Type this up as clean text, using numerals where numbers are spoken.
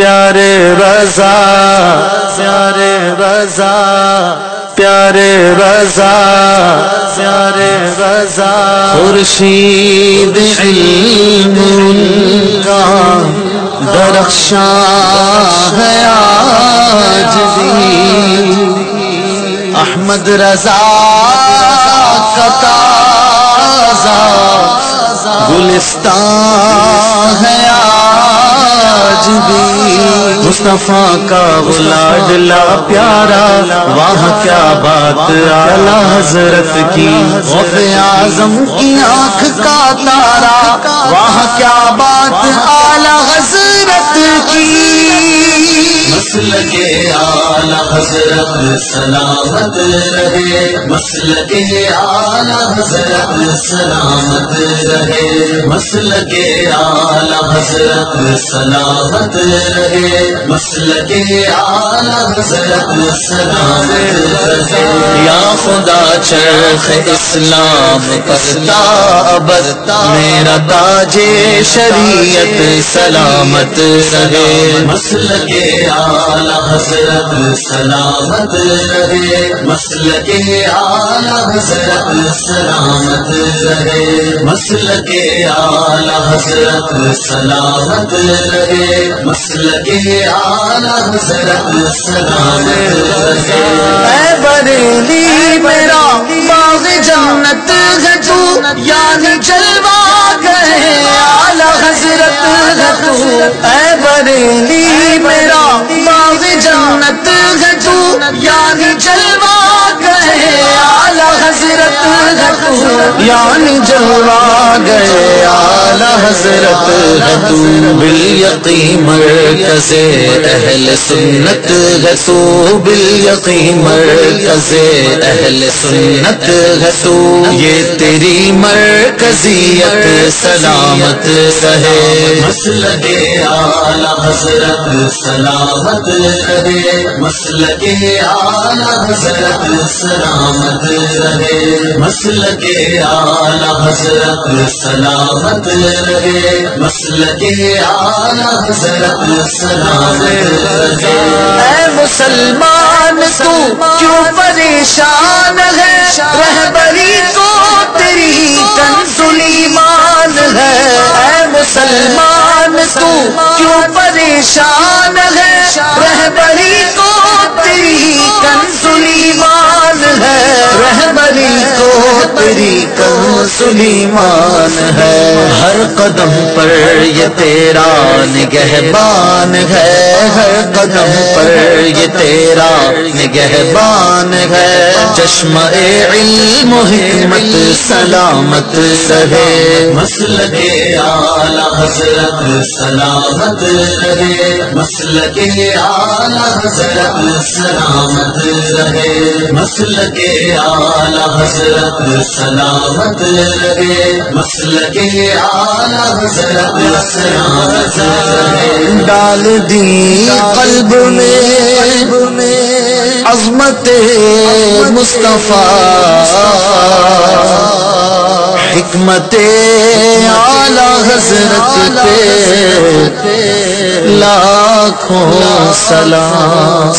پیارے رضا پیارے رضا پیارے رضا پیارے رضا خورشید علم کا درخشاں ہے آج بھی احمد رضا کا تازہ گلستان ہے آج بھی مصطفیٰ کا وہ لاڈلا پیارا وہاں کیا بات اعلیٰ حضرت کی غوث اعظم کی آنکھ کا تارا وہاں کیا بات اعلیٰ حضرت کی مسلک اعلیٰ حضرت سلامت رہے مسلک اعلیٰ حضرت سلامت رہے مسلک اعلیٰ حضرت سلامت رہے مسلک اعلیٰ حضرت سلامت رہے یا خدا چرخ اسلام کرتا ابد میرا تاج شریعت سلامت رہے مسلک اعلیٰ حضرت سلامت رہے مسلک اعلیٰ حضرت سلامت رہے مسلک اعلیٰ حضرت سلامت رہے مسلک اعلیٰ حضرت سلامت رہے اے بریلی میرا باغ جنت ہے تو یعنی جلوہ گئے اعلیٰ حضرت ہے تو اے بریلی میرا باغ جنت ہے تو یعنی جلوہ گئے اعلیٰ حضرت ہے تو یعنی جلوہ گئے اعلیٰ حضرت ہے تو بالیقین مرکز اہل سنت ہے تو بالیقین مرکز اہل سنت ہے تو یہ تیری مرکزیت سلامت رہے مسلک اعلیٰ حضرت سلامت رہے مسلک اعلیٰ حضرت سلامت رہے مسلک اعلیٰ حضرت سلامت رہے مسلک اعلیٰ حضرت سلامت رہے اے مسلمان تو کیوں پریشان ہے رہبری کو تیری کنز ایمان ہے اے مسلمان تو کیوں پریشان ہے رہبری کو تیری کنز ایمان ہے رہبری کو تیری کنز ایمان ہے ہر قدم پر یہ تیرا نگہبان ہے ہر قدم پر یہ تیرا نگہبان ہے چشمہ علم و حکمت سلامت رہے مسلک اعلیٰ حضرت سلامت رہے مسلک اعلیٰ حضرت سلامت رہے مسلک اعلیٰ حضرت سلامت رہے مسلک اعلیٰ حضرت سلامت رہے ڈال دی قلب میں عظمت مصطفیٰ حکمت اعلیٰ حضرت پہ لاکھوں سلام